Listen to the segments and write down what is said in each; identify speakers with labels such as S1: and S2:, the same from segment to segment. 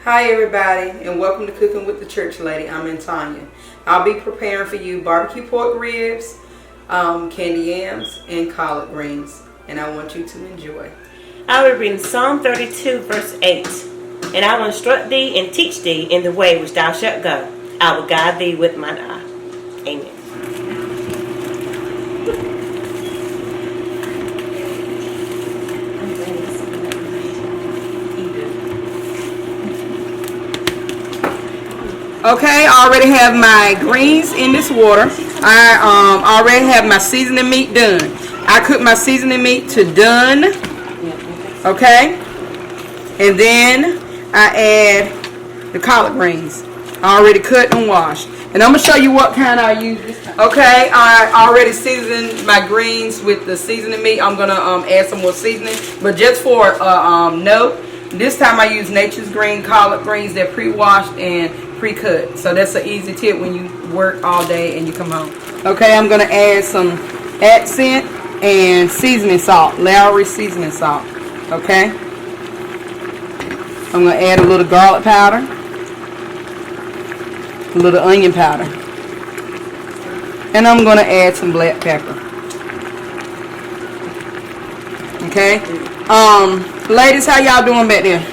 S1: Hi everybody, and welcome to Cooking with the Church Lady. I'm Antonia. I'll be preparing for you barbecue pork ribs, candy yams, and collard greens, and I want you to enjoy.
S2: I will read Psalm 32 verse 8. And I will instruct thee and teach thee in the way which thou shalt go. I will guide thee with mine eye. Amen.
S1: Okay, I already have my greens in this water. I already have my seasoning meat done. I cook my seasoning meat to done. Okay, and then I add the collard greens. I already cut and washed. And I'm going to show you what kind I use this time. Okay, I already seasoned my greens with the seasoning meat. I'm going to add some more seasoning. But just for note, this time I use Nature's Green collard greens. They're pre-washed and pre-cut. So that's an easy tip when you work all day and you come home. Okay, I'm going to add some accent and seasoning salt. Lowry seasoning salt. Okay. I'm going to add a little garlic powder. A little onion powder. And I'm going to add some black pepper. Okay. Ladies, how y'all doing back there?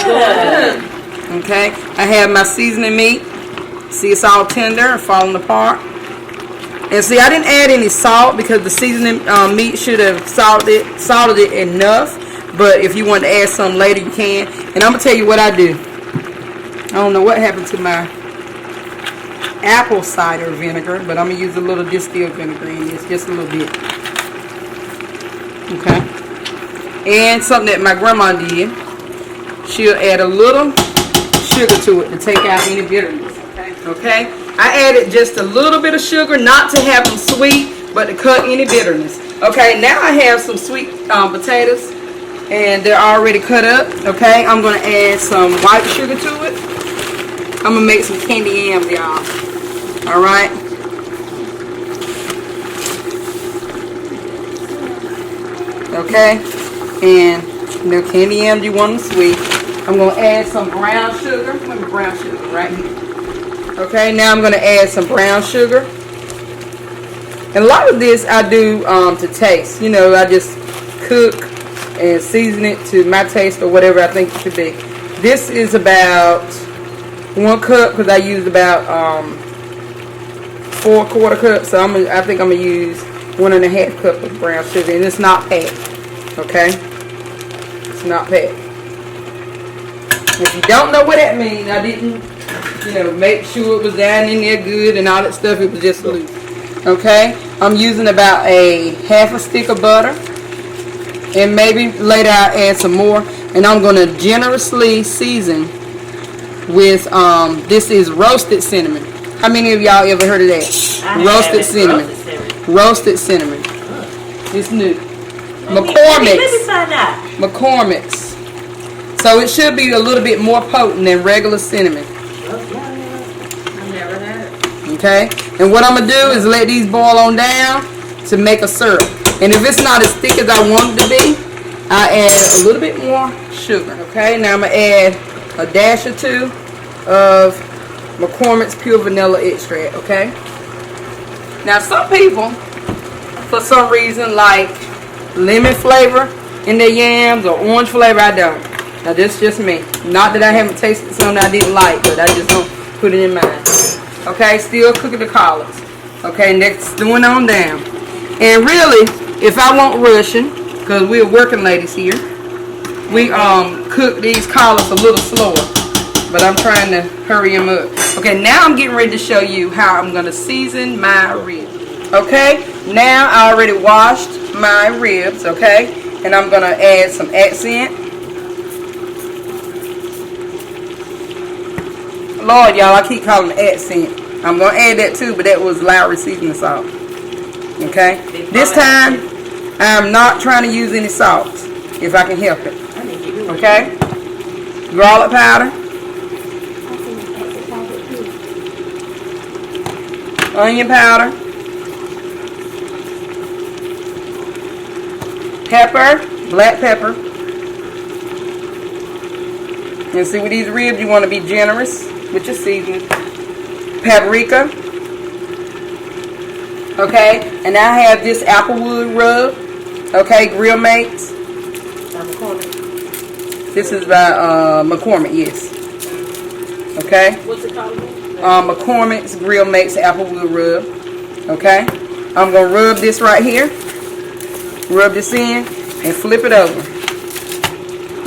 S2: Good.
S1: Okay, I have my seasoning meat. See, it's all tender and falling apart. And see, I didn't add any salt because the seasoning meat should have salted it enough. But if you want to add some later, you can. And I'm going to tell you what I do. I don't know what happened to my apple cider vinegar, but I'm going to use a little distilled vinegar in this, just a little bit. Okay. And something that my grandma did, she'll add a little sugar to it to take out any bitterness. Okay, I added just a little bit of sugar, not to have them sweet, but to cut any bitterness. Okay, now I have some sweet potatoes, and they're already cut up. Okay, I'm going to add some white sugar to it. I'm going to make some candy yams, y'all. Alright. Okay, and the candy yams, you want them sweet. I'm going to add some brown sugar. Let me brown sugar right here. Okay, now I'm going to add some brown sugar. And a lot of this I do to taste. You know, I just cook and season it to my taste or whatever I think it should be. This is about 1 cup because I used about 4 1/4 cups. So I think I'm going to use 1 1/2 cup of brown sugar. And it's not packed. Okay? It's not packed. If you don't know what that means, I didn't, make sure it was down in there good and all that stuff. It was just loose. Okay? I'm using about a 1/2 stick of butter. And maybe later I'll add some more. And I'm going to generously season with, this is roasted cinnamon. How many of y'all ever heard of that? Roasted cinnamon. Roasted cinnamon. It's new. McCormick's.
S2: Let me find out.
S1: McCormick's. So it should be a little bit more potent than regular cinnamon.
S2: I've never had it.
S1: Okay? And what I'm going to do is let these boil on down to make a syrup. And if it's not as thick as I want it to be, I add a little bit more sugar. Okay? Now I'm going to add a dash or 2 of McCormick's pure vanilla extract. Okay? Now some people, for some reason, like lemon flavor in their yams or orange flavor. I don't. Now this is just me. Not that I haven't tasted something I didn't like, but I just don't put it in mine. Okay, still cooking the collards. Okay, next stewing on down. And really, if I want Russian, because we're working ladies here, we cook these collards a little slower. But I'm trying to hurry them up. Okay, now I'm getting ready to show you how I'm going to season my ribs. Okay, now I already washed my ribs, okay? And I'm going to add some accent. Lord, y'all, I keep calling it accent. I'm going to add that too, but that was Lowry seasoning salt. Okay? This time, I'm not trying to use any salt, if I can help it. Okay? Garlic powder. Onion powder. Pepper. Black pepper. And see, with these ribs, you want to be generous with your seasoning. Paprika. Okay, and I have this applewood rub. Okay, Grill Mates. This is by McCormick, yes. Okay.
S2: What's it called?
S1: McCormick's Grill Mates Applewood Rub. Okay. I'm going to rub this right here. Rub this in and flip it over.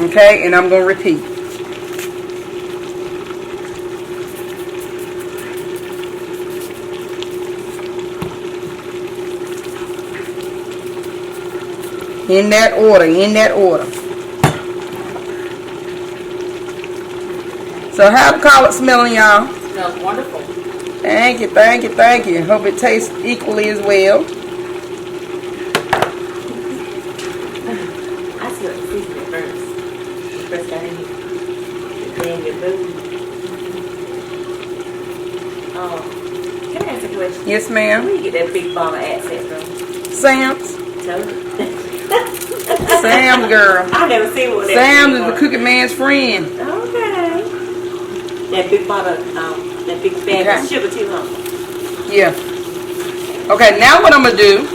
S1: Okay, and I'm going to repeat. In that order, in that order. So how the collard smelling, y'all?
S2: Smells wonderful.
S1: Thank you, thank you, thank you. Hope it tastes equally as well.
S2: I smell the seasoning first. First got in here. Then your food. Can I ask a question?
S1: Yes, ma'am.
S2: Where you get that big ball of accent from?
S1: Sam's.
S2: Tell me.
S1: Sam's, girl.
S2: I've never seen one of that.
S1: Sam's is the cooking man's friend.
S2: Okay. That big bottle, that big bag of sugar too, huh?
S1: Yeah. Okay, now what I'm going to do,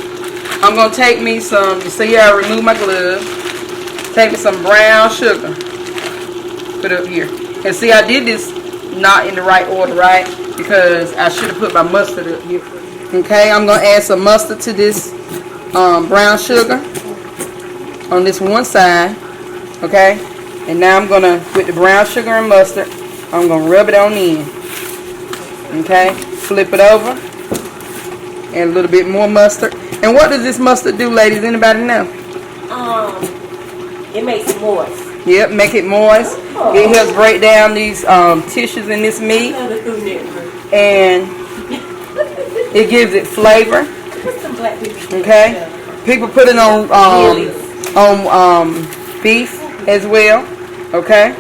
S1: I'm going to take me some, you see how I remove my glove. Take me some brown sugar. Put it up here. And see, I did this not in the right order, right? Because I should have put my mustard up here. Okay, I'm going to add some mustard to this brown sugar on this one side. Okay, and now I'm going to, with the brown sugar and mustard, I'm going to rub it on in. Okay, flip it over. Add a little bit more mustard. And what does this mustard do, ladies? Anybody know?
S2: It makes it moist.
S1: Yep, make it moist. Oh. It helps break down these tissues in this meat. And it gives it flavor. Okay? People put it on beef as well. Okay?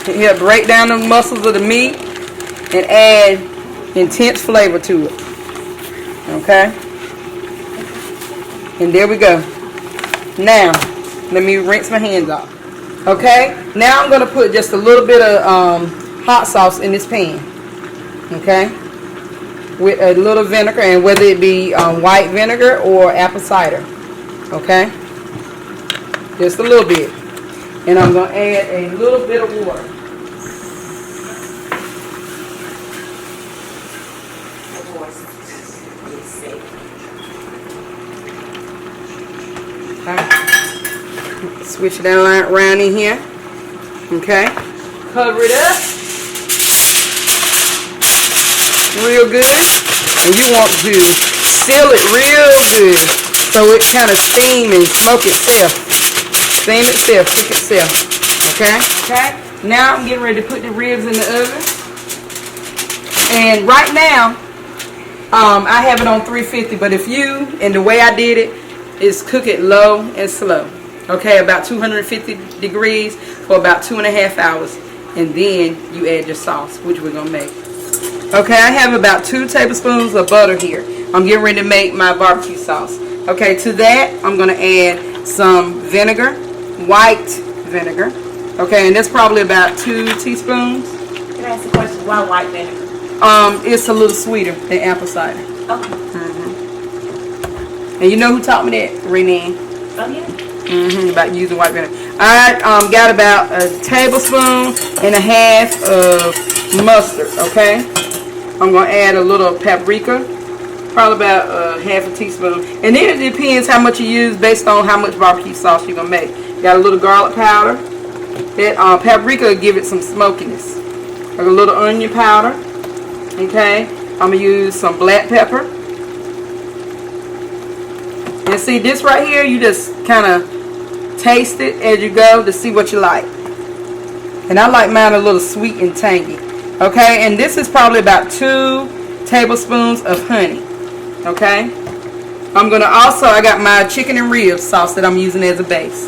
S1: It helps break down the muscles of the meat and add intense flavor to it. Okay? And there we go. Now, let me rinse my hands off. Okay? Now I'm going to put just a little bit of hot sauce in this pan. Okay? With a little vinegar, and whether it be white vinegar or apple cider. Okay? Just a little bit. And I'm going to add a little bit of water. Okay. Switch that line around in here. Okay. Cover it up. Real good. And you want to seal it real good so it kind of steam and smoke itself. Steam itself, cook itself. Okay? Okay. Now I'm getting ready to put the ribs in the oven. And right now, I have it on 350, but if you, and the way I did it, is cook it low and slow. Okay, about 250 degrees for about 2.5 hours. And then you add your sauce, which we're going to make. Okay, I have about 2 tablespoons of butter here. I'm getting ready to make my barbecue sauce. Okay, to that, I'm going to add some vinegar, white vinegar. Okay, and that's probably about 2 teaspoons.
S2: Can I ask a question? Why white vinegar?
S1: It's a little sweeter than apple cider.
S2: Okay.
S1: And you know who taught me that? Renee.
S2: Oh, yeah?
S1: About using white vinegar. I got about a tablespoon and a half of mustard, okay? I'm going to add a little paprika, probably about half a teaspoon. And then it depends how much you use based on how much barbecue sauce you're going to make. Got a little garlic powder. That paprika will give it some smokiness. Like a little onion powder, okay? I'm going to use some black pepper. And see, this right here, you just kind of taste it as you go to see what you like. And I like mine a little sweet and tangy. Okay, and this is probably about 2 tablespoons of honey. Okay, I'm going to also, I got my chicken and ribs sauce that I'm using as a base.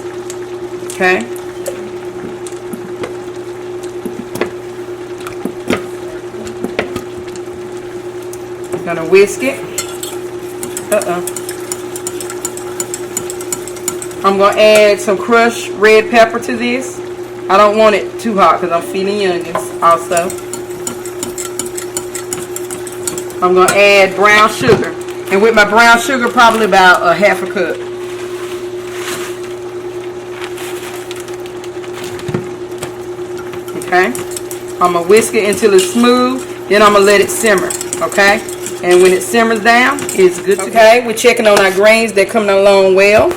S1: Okay. I'm going to whisk it. I'm going to add some crushed red pepper to this. I don't want it too hot because I'm feeding youngins also. I'm going to add brown sugar. And with my brown sugar, probably about a half a cup. Okay. I'm going to whisk it until it's smooth. Then I'm going to let it simmer. Okay. And when it simmers down, it's good to go. Okay. We're checking on our grains. They're coming along well.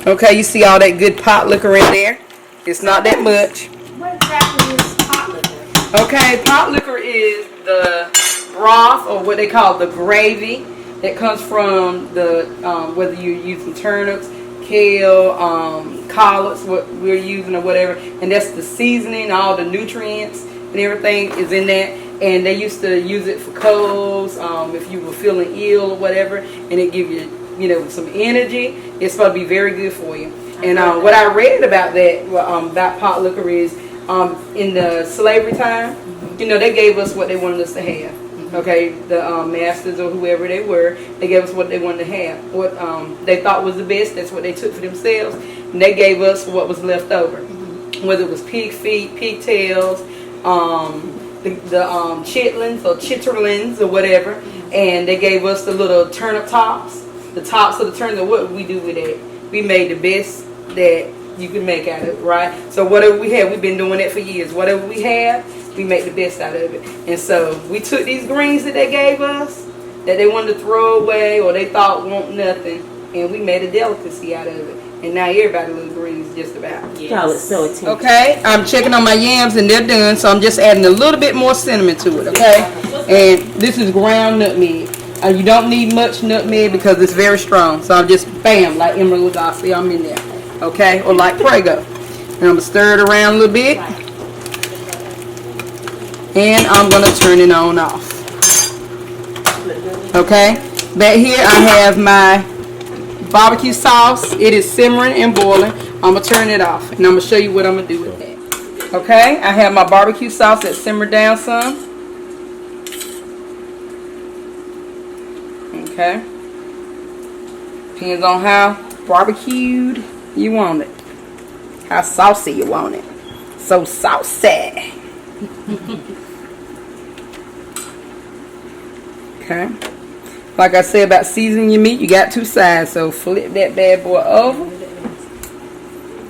S1: Okay. You see all that good pot liquor in there. It's not that much.
S2: What exactly is pot liquor?
S1: Okay. Pot liquor is the broth, or what they call the gravy, that comes from the whether you're using turnips, kale, collards, what we're using or whatever, and that's the seasoning, all the nutrients and everything is in that. And they used to use it for colds, if you were feeling ill or whatever, and it give you, some energy. It's supposed to be very good for you. And what I read about that, about pot liquor is, in the slavery time, they gave us what they wanted us to have. Okay, the masters or whoever they were, they gave us what they wanted to have. What they thought was the best, that's what they took for themselves. And they gave us what was left over. Whether it was pig feet, pigtails, the chitlins or chitterlings or whatever. And they gave us the little turnip tops. The tops of the turnip. What we do with it? We made the best that you can make out of it, right? So whatever we have, we've been doing that for years. Whatever we have, we make the best out of it. And so we took these greens that they gave us, that they wanted to throw away or they thought want nothing, and we made a delicacy out of it. And now everybody loves greens just about.
S2: Yes. Y'all look so attentive.
S1: Okay, I'm checking on my yams and they're done, so I'm just adding a little bit more cinnamon to it, okay? And this is ground nutmeg. You don't need much nutmeg because it's very strong. So I'm just, bam, like Emerald Lagasse, I'm in there. Okay, or like Prego. And I'm going to stir it around a little bit. And I'm going to turn it on off. Okay, back here I have my barbecue sauce. It is simmering and boiling. I'm going to turn it off. And I'm going to show you what I'm going to do with that. Okay, I have my barbecue sauce that simmered down some. Okay. Depends on how barbecued you want it. How saucy you want it. So saucy. Okay. Like I said about seasoning your meat, you got two sides. So flip that bad boy over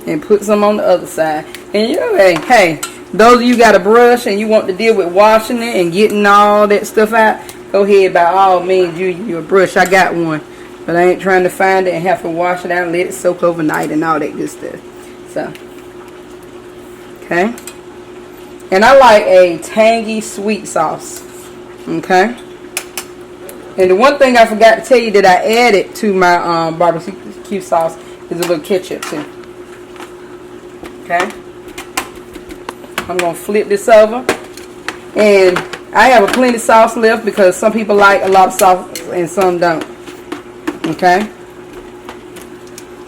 S1: and put some on the other side. And hey, those of you got a brush and you want to deal with washing it and getting all that stuff out, go ahead by all means use your brush. I got one. But I ain't trying to find it and have to wash it out and let it soak overnight and all that good stuff. So, okay. And I like a tangy sweet sauce. Okay. And the one thing I forgot to tell you that I added to my barbecue sauce is a little ketchup too. Okay. I'm going to flip this over. And I have a plenty of sauce left because some people like a lot of sauce and some don't. Okay.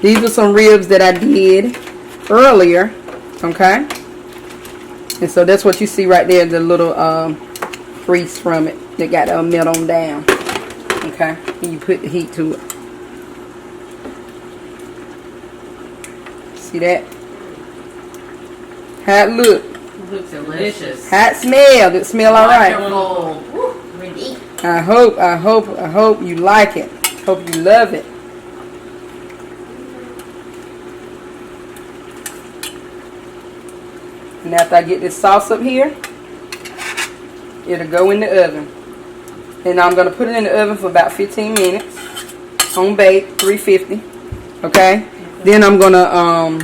S1: These are some ribs that I did earlier. Okay. And so that's what you see right there, the little grease from it that got melt on down. Okay. And you put the heat to it. See that? How it look?
S3: It looks delicious.
S1: How it smell? It smell alright.
S3: Wonderful.
S1: I hope you like it. Hope you love it. And after I get this sauce up here, it'll go in the oven. And I'm going to put it in the oven for about 15 minutes. On bake, 350. Okay? Then I'm going to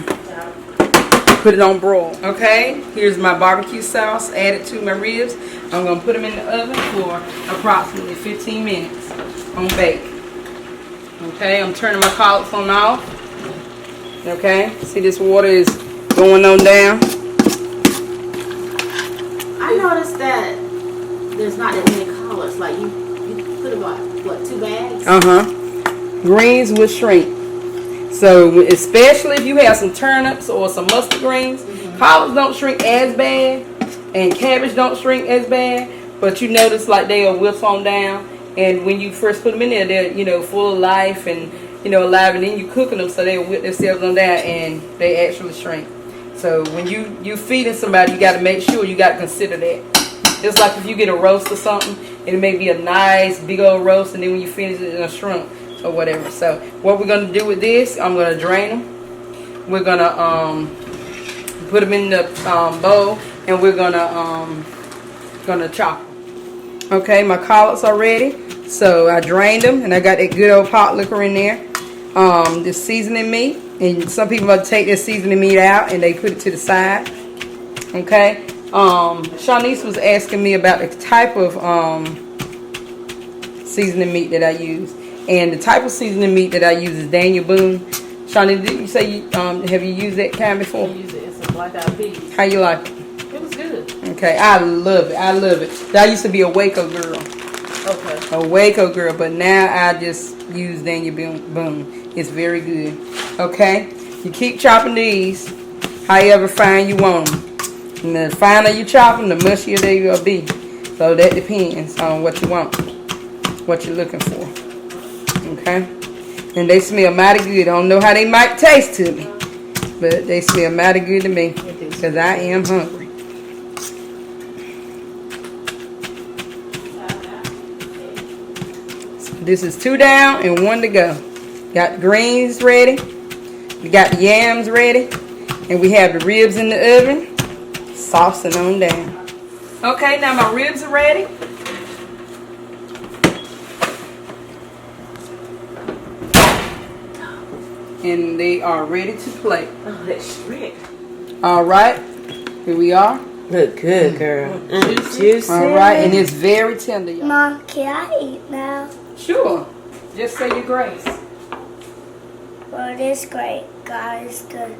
S1: put it on broil. Okay? Here's my barbecue sauce added to my ribs. I'm going to put them in the oven for approximately 15 minutes on bake. Okay? I'm turning my collards on off. Okay? See, this water is going on down.
S3: I noticed that there's not that many collards. Like you put about what, 2 bags?
S1: Greens will shrink. So especially if you have some turnips or some mustard greens, collards don't shrink as bad, and cabbage don't shrink as bad. But you notice like they'll whip on down, and when you first put them in there, they're full of life and alive, and then you cooking them so they'll whip themselves on down and they actually shrink. So when you feeding somebody, you got to make sure you got to consider that. Just like if you get a roast or something, it may be a nice big old roast, and then when you finish it in a shrimp or whatever. So what we're gonna do with this, I'm gonna drain them. We're gonna put them in the bowl, and we're gonna chop them. Okay, my collards are ready. So I drained them, and I got that good old pot liquor in there. This seasoning meat, and some people will take their seasoning meat out and they put it to the side. Okay. Shanice was asking me about the type of seasoning meat that I use, and the type of seasoning meat that I use is Daniel Boone. Shanice, did you say you have you used that kind before?
S3: I use it. It's a black eyed peas.
S1: How you like it?
S3: It was good.
S1: Okay, I love it. I love it. I used to be a Waco girl.
S3: Okay.
S1: A Waco girl, but now I just use Daniel Boone. It's very good. Okay, you keep chopping these however fine you want them. And the finer you chop them, the mushier they will be. So that depends on what you want, what you're looking for. Okay, and they smell mighty good. I don't know how they might taste to me, but they smell mighty good to me because I am hungry. This is 2 down and 1 to go. Got the greens ready. We got the yams ready. And we have the ribs in the oven. Saucing on down. Okay, now my ribs are ready. And they are ready to plate.
S2: Oh, that's rich.
S1: Alright. Here we are.
S2: Look good, girl. Juicy.
S1: Alright, and it's very tender, y'all.
S4: Mom, can I eat now?
S1: Sure. Just say your grace.
S4: Well, it is great. God is good.